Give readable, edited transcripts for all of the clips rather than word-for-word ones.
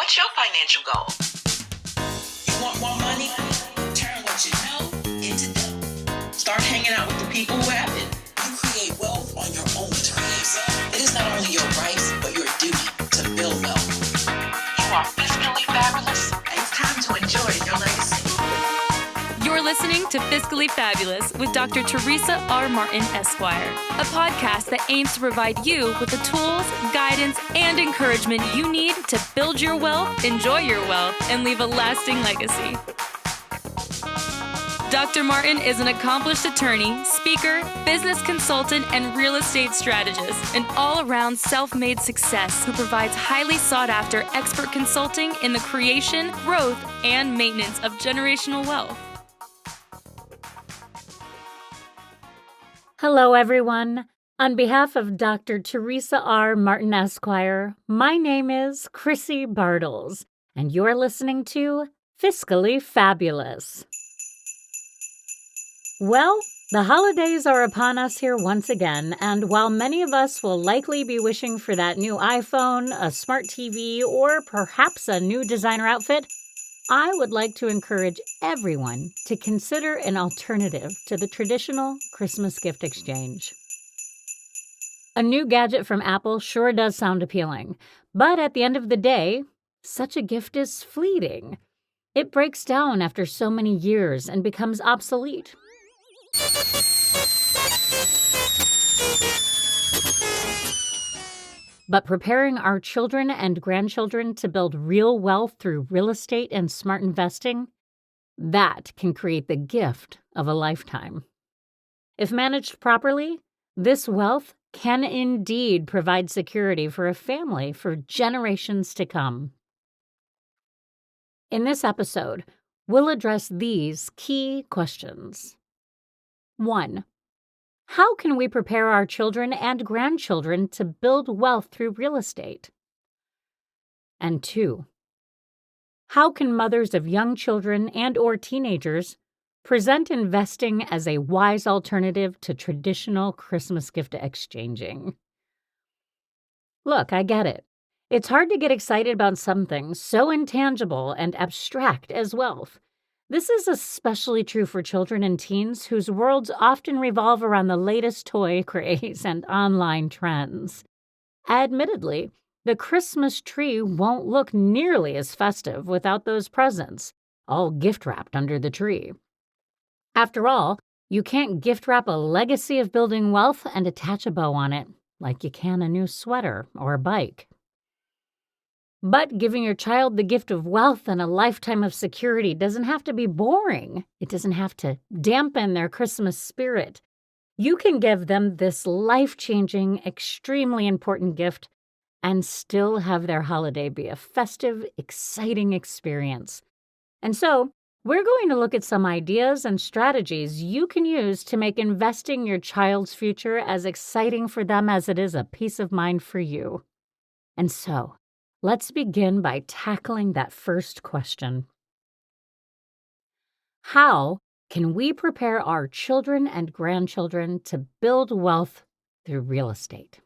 What's your financial goal? You want more money? Turn what you know into dough. Start hanging out with the people who have it. You create wealth on your own terms. It is not only your right, but your duty to build wealth. You are fiscally fabulous. It's time to enjoy your legacy. You're listening to Fiscally Fabulous with Dr. Teresa R. Martin, Esquire, a podcast that aims to provide you with the tools, guidance, and encouragement you need to build your wealth, enjoy your wealth, and leave a lasting legacy. Dr. Martin is an accomplished attorney, speaker, business consultant, and real estate strategist, an all-around self-made success who provides highly sought-after expert consulting in the creation, growth, and maintenance of generational wealth. Hello, everyone. On behalf of Dr. Teresa R. Martin, Esquire, my name is Chrissy Bartles, and you're listening to Fiscally Fabulous. Well, the holidays are upon us here once again, and while many of us will likely be wishing for that new iPhone, a smart TV, or perhaps a new designer outfit, I would like to encourage everyone to consider an alternative to the traditional Christmas gift exchange. A new gadget from Apple sure does sound appealing, but at the end of the day, such a gift is fleeting. It breaks down after so many years and becomes obsolete. But preparing our children and grandchildren to build real wealth through real estate and smart investing, that can create the gift of a lifetime. If managed properly, this wealth can indeed provide security for a family for generations to come. In this episode, we'll address these key questions. 1. How can we prepare our children and grandchildren to build wealth through real estate? And 2. How can mothers of young children and/or teenagers present investing as a wise alternative to traditional Christmas gift exchanging? Look, I get it. It's hard to get excited about something so intangible and abstract as wealth. This is especially true for children and teens whose worlds often revolve around the latest toy craze and online trends. Admittedly, the Christmas tree won't look nearly as festive without those presents, all gift-wrapped under the tree. After all, you can't gift-wrap a legacy of building wealth and attach a bow on it, like you can a new sweater or a bike. But giving your child the gift of wealth and a lifetime of security doesn't have to be boring. It doesn't have to dampen their Christmas spirit. You can give them this life-changing, extremely important gift and still have their holiday be a festive, exciting experience. And so, we're going to look at some ideas and strategies you can use to make investing your child's future as exciting for them as it is a peace of mind for you. And so, let's begin by tackling that first question. How can we prepare our children and grandchildren to build wealth through real estate?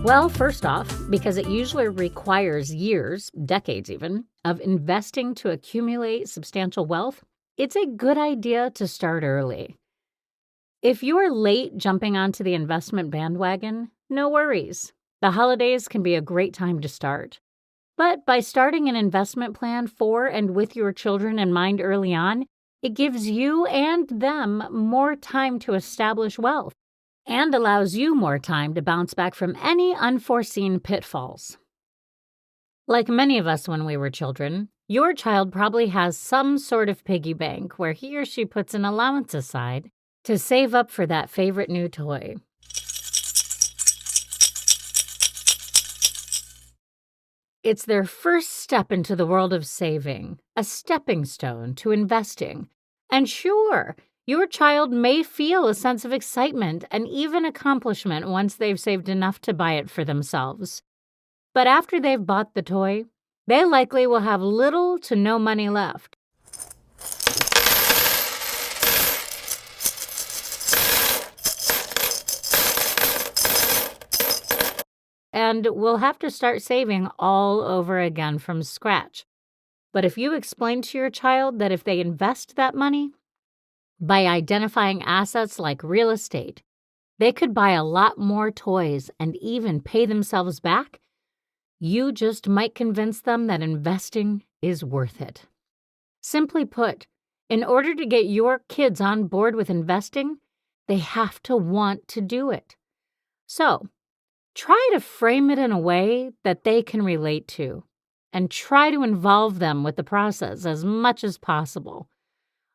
Well, first off, because it usually requires years, decades even, of investing to accumulate substantial wealth, it's a good idea to start early. If you're late jumping onto the investment bandwagon, no worries. The holidays can be a great time to start. But by starting an investment plan for and with your children in mind early on, it gives you and them more time to establish wealth, and allows you more time to bounce back from any unforeseen pitfalls. Like many of us when we were children, your child probably has some sort of piggy bank where he or she puts an allowance aside to save up for that favorite new toy. It's their first step into the world of saving, a stepping stone to investing. And sure, Your child may feel a sense of excitement and even accomplishment once they've saved enough to buy it for themselves. But after they've bought the toy, they likely will have little to no money left. And will have to start saving all over again from scratch. But if you explain to your child that if they invest that money by identifying assets like real estate, they could buy a lot more toys and even pay themselves back, you just might convince them that investing is worth it. Simply put, in order to get your kids on board with investing, they have to want to do it. So, try to frame it in a way that they can relate to, and try to involve them with the process as much as possible.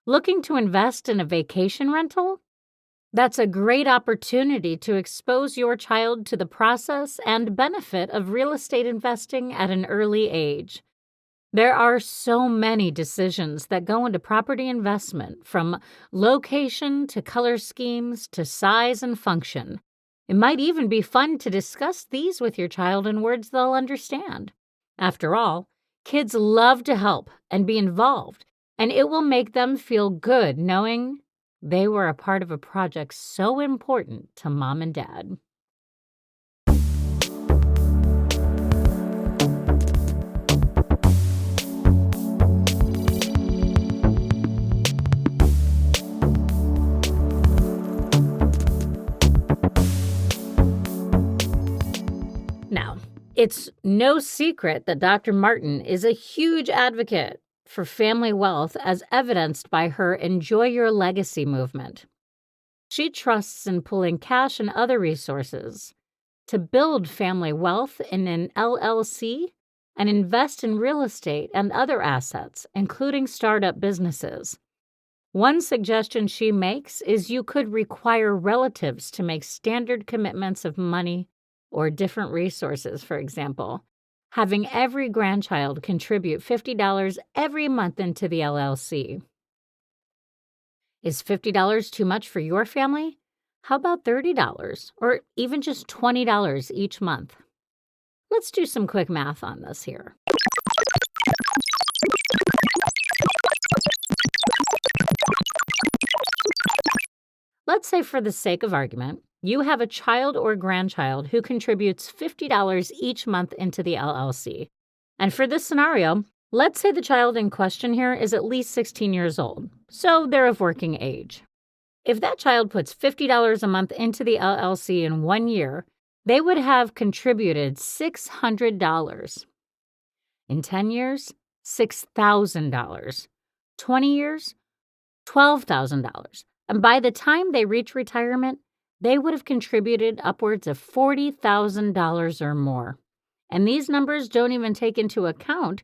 Looking to invest in a vacation rental? That's a great opportunity to expose your child to the process and benefit of real estate investing at an early age. There are so many decisions that go into property investment, from location to color schemes to size and function. It might even be fun to discuss these with your child in words they'll understand. After all, kids love to help and be involved, and it will make them feel good knowing they were a part of a project so important to mom and dad. Now, it's no secret that Dr. Martin is a huge advocate for family wealth, as evidenced by her Enjoy Your Legacy movement. She trusts in pulling cash and other resources to build family wealth in an LLC and invest in real estate and other assets, including startup businesses. One suggestion she makes is you could require relatives to make standard commitments of money or different resources, for example, having every grandchild contribute $50 every month into the LLC. Is $50 too much for your family? How about $30 or even just $20 each month? Let's do some quick math on this here. Let's say, for the sake of argument, you have a child or grandchild who contributes $50 each month into the LLC. And for this scenario, let's say the child in question here is at least 16 years old, so they're of working age. If that child puts $50 a month into the LLC in 1 year, they would have contributed $600. In 10 years, $6,000. 20 years, $12,000. And by the time they reach retirement, they would have contributed upwards of $40,000 or more. And these numbers don't even take into account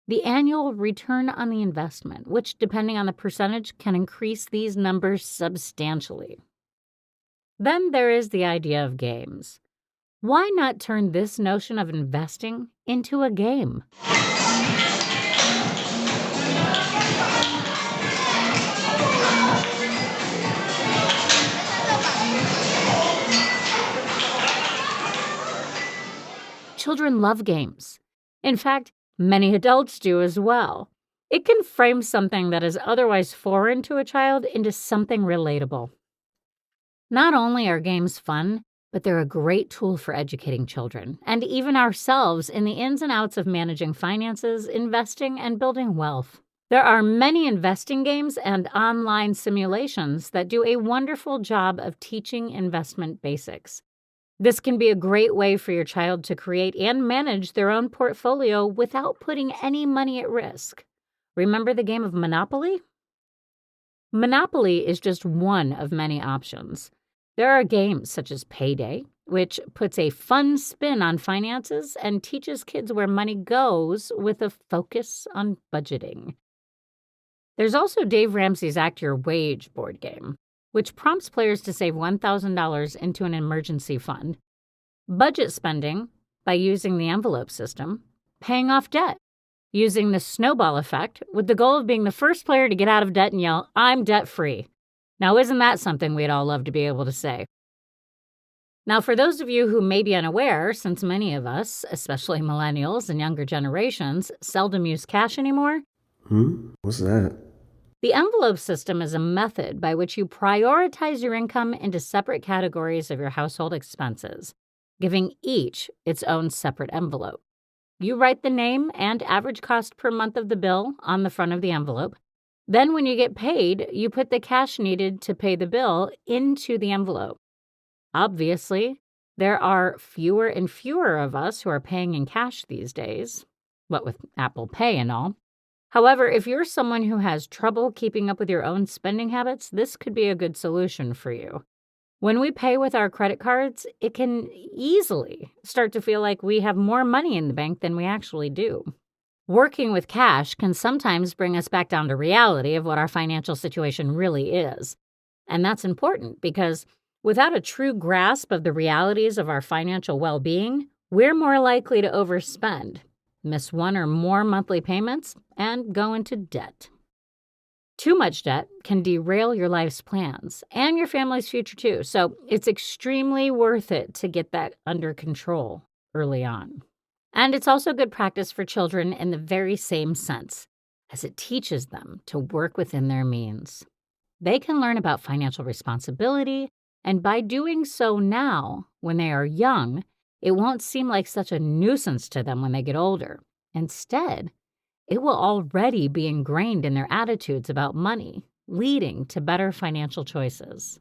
the annual return on the investment, which, depending on the percentage, can increase these numbers substantially. Then there is the idea of games. Why not turn this notion of investing into a game? Children love games. In fact, many adults do as well. It can frame something that is otherwise foreign to a child into something relatable. Not only are games fun, but they're a great tool for educating children and even ourselves in the ins and outs of managing finances, investing, and building wealth. There are many investing games and online simulations that do a wonderful job of teaching investment basics. This can be a great way for your child to create and manage their own portfolio without putting any money at risk. Remember the game of Monopoly? Monopoly is just one of many options. There are games such as Payday, which puts a fun spin on finances and teaches kids where money goes with a focus on budgeting. There's also Dave Ramsey's Act Your Wage board game, which prompts players to save $1,000 into an emergency fund, budget spending by using the envelope system, paying off debt using the snowball effect with the goal of being the first player to get out of debt and yell, "I'm debt-free." Now, isn't that something we'd all love to be able to say? Now, for those of you who may be unaware, since many of us, especially millennials and younger generations, seldom use cash anymore, What's that? the envelope system is a method by which you prioritize your income into separate categories of your household expenses, giving each its own separate envelope. You write the name and average cost per month of the bill on the front of the envelope. Then when you get paid, you put the cash needed to pay the bill into the envelope. Obviously, there are fewer and fewer of us who are paying in cash these days, what with Apple Pay and all. However, if you're someone who has trouble keeping up with your own spending habits, this could be a good solution for you. When we pay with our credit cards, it can easily start to feel like we have more money in the bank than we actually do. Working with cash can sometimes bring us back down to reality of what our financial situation really is. And that's important because without a true grasp of the realities of our financial well-being, we're more likely to overspend, miss one or more monthly payments, and go into debt. Too much debt can derail your life's plans and your family's future too, so it's extremely worth it to get that under control early on. And it's also good practice for children in the very same sense, as it teaches them to work within their means. They can learn about financial responsibility, and by doing so now, when they are young, it won't seem like such a nuisance to them when they get older. Instead, it will already be ingrained in their attitudes about money, leading to better financial choices.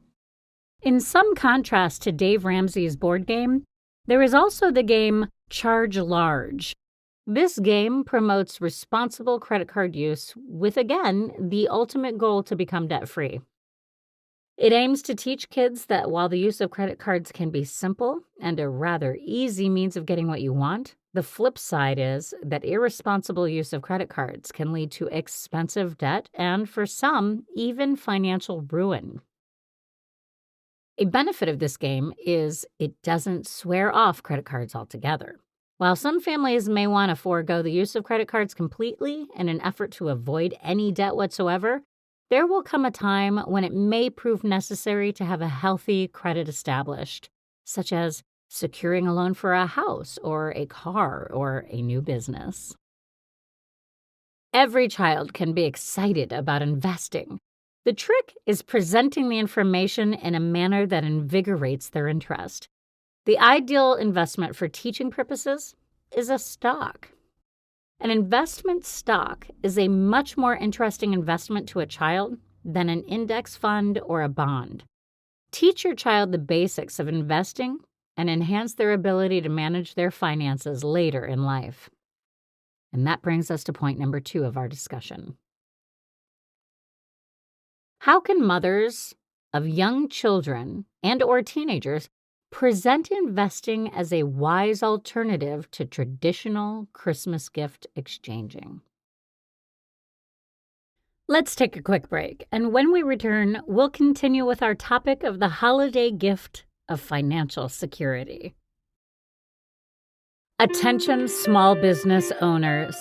In some contrast to Dave Ramsey's board game, there is also the game Charge Large. This game promotes responsible credit card use with, again, the ultimate goal to become debt-free. It aims to teach kids that while the use of credit cards can be simple and a rather easy means of getting what you want, the flip side is that irresponsible use of credit cards can lead to expensive debt and, for some, even financial ruin. A benefit of this game is it doesn't swear off credit cards altogether. While some families may want to forego the use of credit cards completely in an effort to avoid any debt whatsoever, there will come a time when it may prove necessary to have a healthy credit established, such as securing a loan for a house or a car or a new business. Every child can be excited about investing. The trick is presenting the information in a manner that invigorates their interest. The ideal investment for teaching purposes is a stock. An investment stock is a much more interesting investment to a child than an index fund or a bond. Teach your child the basics of investing and enhance their ability to manage their finances later in life. And that brings us to point number 2 of our discussion. How can mothers of young children and/or teenagers present investing as a wise alternative to traditional Christmas gift exchanging? Let's take a quick break, and when we return, we'll continue with our topic of the holiday gift of financial security. Attention small business owners,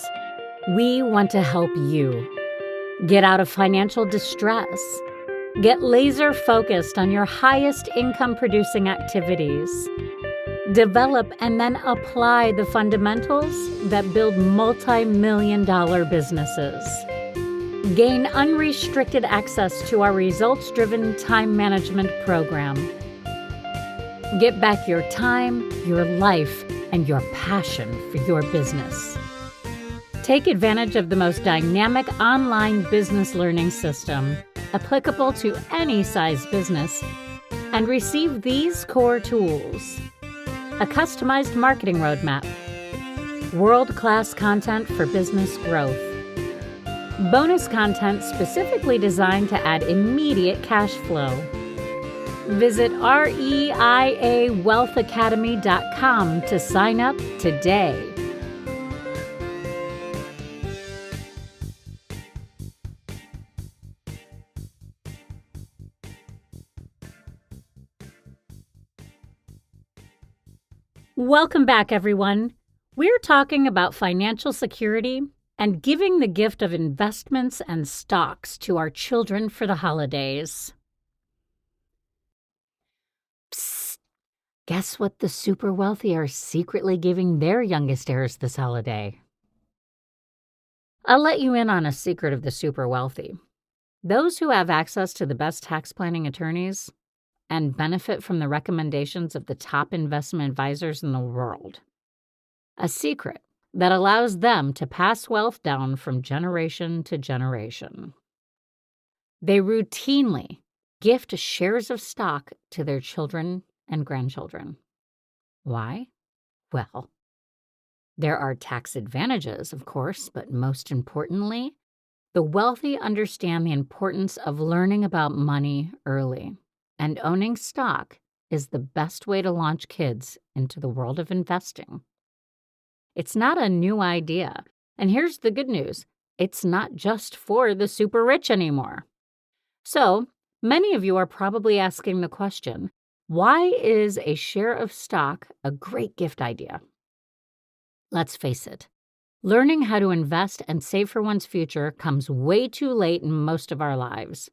we want to help you get out of financial distress. Get laser focused on your highest income producing activities. Develop and then apply the fundamentals that build multi-million-dollar businesses. Gain unrestricted access to our results-driven time management program. Get back your time, your life, and your passion for your business. Take advantage of the most dynamic online business learning system applicable to any size business, and receive these core tools: a customized marketing roadmap, world-class content for business growth, bonus content specifically designed to add immediate cash flow. Visit reiawealthacademy.com to sign up today. Welcome back, everyone. We're talking about financial security and giving the gift of investments and stocks to our children for the holidays. Guess what the super wealthy are secretly giving their youngest heirs this holiday? I'll let you in on a secret of the super wealthy. Those who have access to the best tax planning attorneys and benefit from the recommendations of the top investment advisors in the world. A secret that allows them to pass wealth down from generation to generation. They routinely gift shares of stock to their children and grandchildren. Why? Well, there are tax advantages, of course, but most importantly, the wealthy understand the importance of learning about money early, and owning stock is the best way to launch kids into the world of investing. It's not a new idea, and here's the good news. It's not just for the super rich anymore. So, many of you are probably asking the question, why is a share of stock a great gift idea? Let's face it. Learning how to invest and save for one's future comes way too late in most of our lives.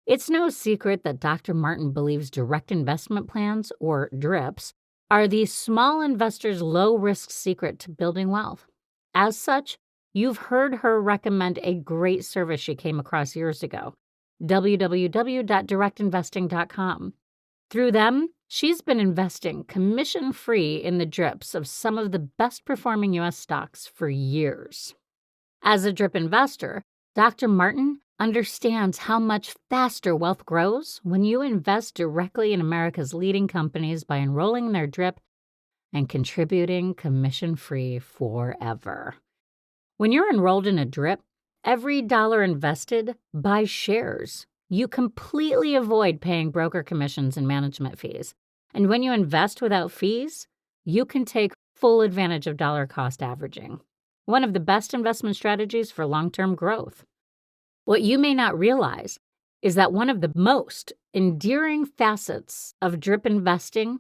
It's no secret that Dr. Martin believes direct investment plans, or DRIPs, are the small investor's low-risk secret to building wealth. As such, you've heard her recommend a great service she came across years ago, www.directinvesting.com. Through them, she's been investing commission-free in the DRIPs of some of the best-performing U.S. stocks for years. As a DRIP investor, Dr. Martin understands how much faster wealth grows when you invest directly in America's leading companies by enrolling in their DRIP and contributing commission-free forever. When you're enrolled in a DRIP, every dollar invested buys shares. You completely avoid paying broker commissions and management fees. And when you invest without fees, you can take full advantage of dollar cost averaging, one of the best investment strategies for long-term growth. What you may not realize is that one of the most endearing facets of DRIP investing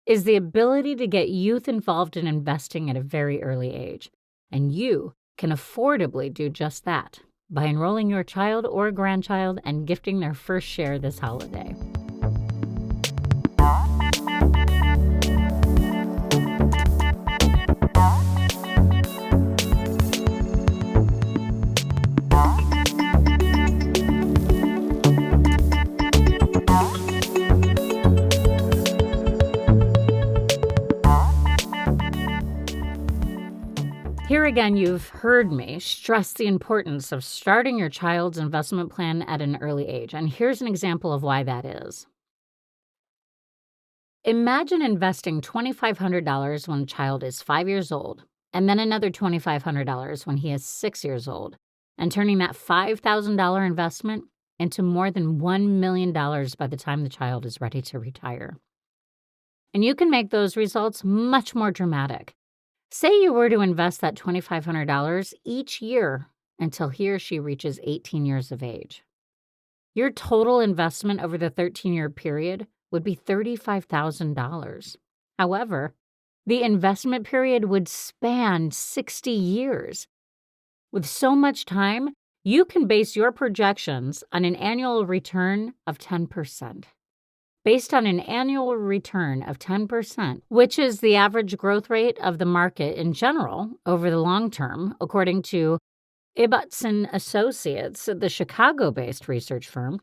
is the ability to get youth involved in investing at a very early age. And you can affordably do just that by enrolling your child or grandchild and gifting their first share this holiday. Here again, you've heard me stress the importance of starting your child's investment plan at an early age, and here's an example of why that is. Imagine investing $2,500 when a child is 5 years old, and then another $2,500 when he is 6 years old, and turning that $5,000 investment into more than $1 million by the time the child is ready to retire. And you can make those results much more dramatic. Say you were to invest that $2,500 each year until he or she reaches 18 years of age. Your total investment over the 13-year period would be $35,000. However, the investment period would span 60 years. With so much time, you can base your projections on an annual return of 10%. Based on an annual return of 10%, which is the average growth rate of the market in general over the long term, according to Ibbotson Associates, the Chicago-based research firm,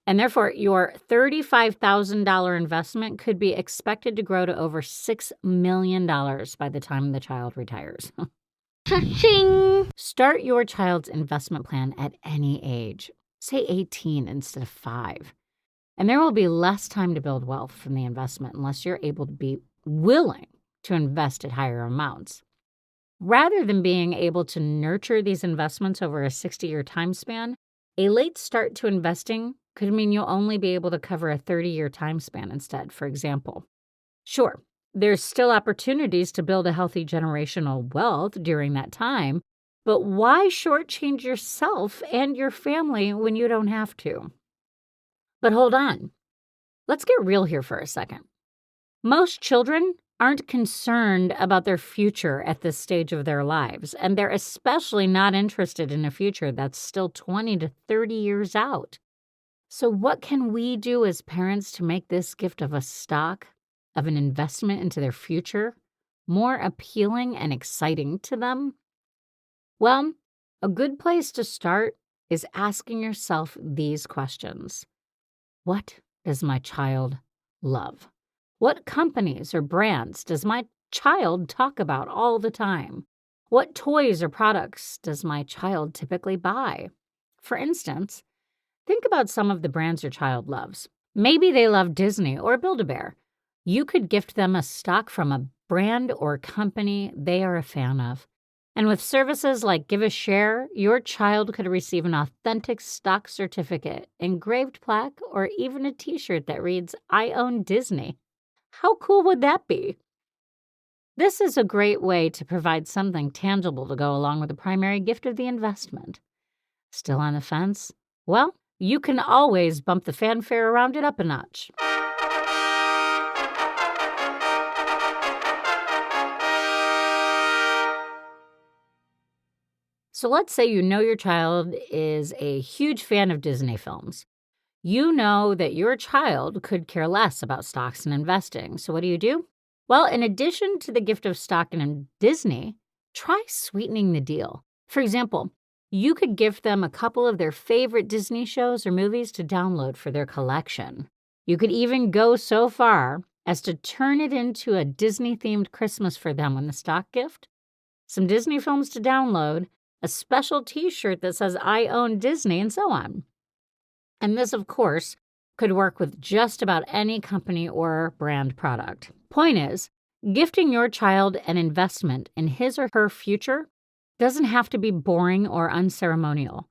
and therefore your $35,000 investment could be expected to grow to over $6 million by the time the child retires. Cha-ching! Start your child's investment plan at any age, say 18 instead of 5. And there will be less time to build wealth from the investment unless you're able to be willing to invest at higher amounts. Rather than being able to nurture these investments over a 60-year time span, a late start to investing could mean you'll only be able to cover a 30-year time span instead, for example. Sure, there's still opportunities to build a healthy generational wealth during that time, but why shortchange yourself and your family when you don't have to? But hold on. Let's get real here for a second. Most children aren't concerned about their future at this stage of their lives, and they're especially not interested in a future that's still 20 to 30 years out. So what can we do as parents to make this gift of a stock of an investment into their future more appealing and exciting to them? Well, a good place to start is asking yourself these questions. What does my child love? What companies or brands does my child talk about all the time? What toys or products does my child typically buy? For instance, think about some of the brands your child loves. Maybe they love Disney or Build-A-Bear. You could gift them a stock from a brand or company they are a fan of. And with services like Give a Share, your child could receive an authentic stock certificate, engraved plaque, or even a t-shirt that reads, "I own Disney." How cool would that be? This is a great way to provide something tangible to go along with the primary gift of the investment. Still on the fence? Well, you can always bump the fanfare around it up a notch. So let's say you know your child is a huge fan of Disney films. You know that your child could care less about stocks and investing. So what do? Well, in addition to the gift of stock in Disney, try sweetening the deal. For example, you could gift them a couple of their favorite Disney shows or movies to download for their collection. You could even go so far as to turn it into a Disney-themed Christmas for them with the stock gift, some Disney films to download, a special t-shirt that says "I own Disney," and so on. And this, of course, could work with just about any company or brand product. Point is, gifting your child an investment in his or her future doesn't have to be boring or unceremonial.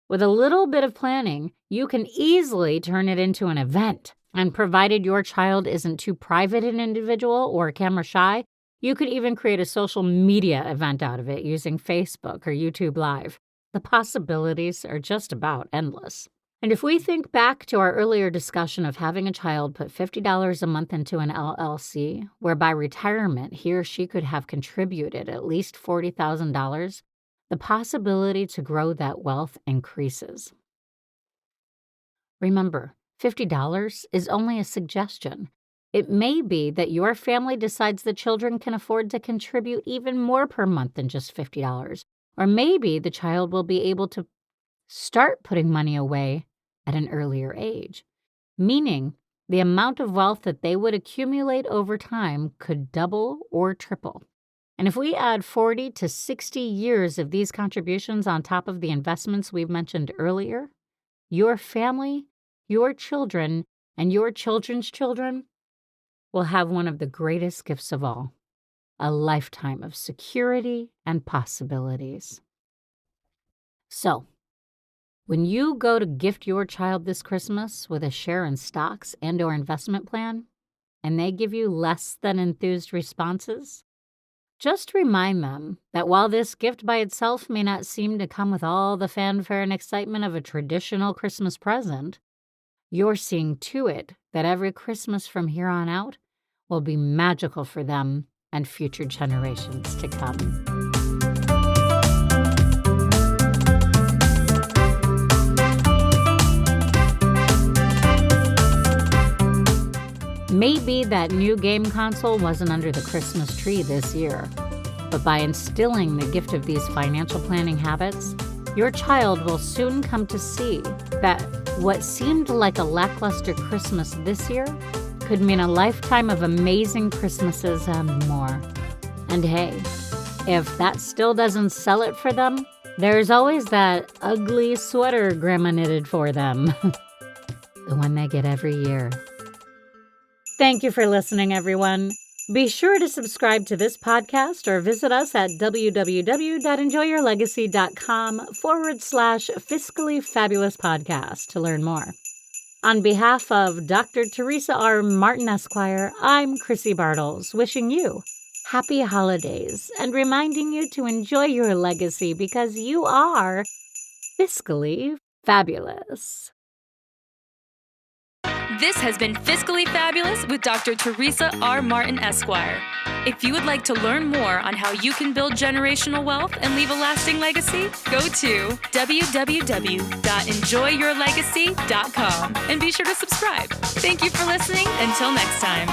With a little bit of planning, you can easily turn it into an event. And provided your child isn't too private an individual or camera shy, you could even create a social media event out of it using Facebook or YouTube Live. The possibilities are just about endless. And if we think back to our earlier discussion of having a child put $50 a month into an LLC, where by retirement he or she could have contributed at least $40,000, the possibility to grow that wealth increases. Remember, $50 is only a suggestion. It may be that your family decides the children can afford to contribute even more per month than just $50. Or maybe the child will be able to start putting money away at an earlier age, meaning the amount of wealth that they would accumulate over time could double or triple. And if we add 40 to 60 years of these contributions on top of the investments we've mentioned earlier, your family, your children, and your children's children will have one of the greatest gifts of all, a lifetime of security and possibilities. So, when you go to gift your child this Christmas with a share in stocks and/or investment plan, and they give you less than enthused responses, just remind them that while this gift by itself may not seem to come with all the fanfare and excitement of a traditional Christmas present, you're seeing to it that every Christmas from here on out will be magical for them and future generations to come. Maybe that new game console wasn't under the Christmas tree this year, but by instilling the gift of these financial planning habits, your child will soon come to see that what seemed like a lackluster Christmas this year could mean a lifetime of amazing Christmases and more. And hey, if that still doesn't sell it for them, there's always that ugly sweater Grandma knitted for them, the one they get every year. Thank you for listening, everyone. Be sure to subscribe to this podcast or visit us at www.enjoyyourlegacy.com/fiscally fabulous podcast to learn more. On behalf of Dr. Teresa R. Martin, Esquire, I'm Chrissy Bartles, wishing you happy holidays and reminding you to enjoy your legacy because you are fiscally fabulous. This has been Fiscally Fabulous with Dr. Teresa R. Martin, Esquire. If you would like to learn more on how you can build generational wealth and leave a lasting legacy, go to www.enjoyyourlegacy.com and be sure to subscribe. Thank you for listening. Until next time.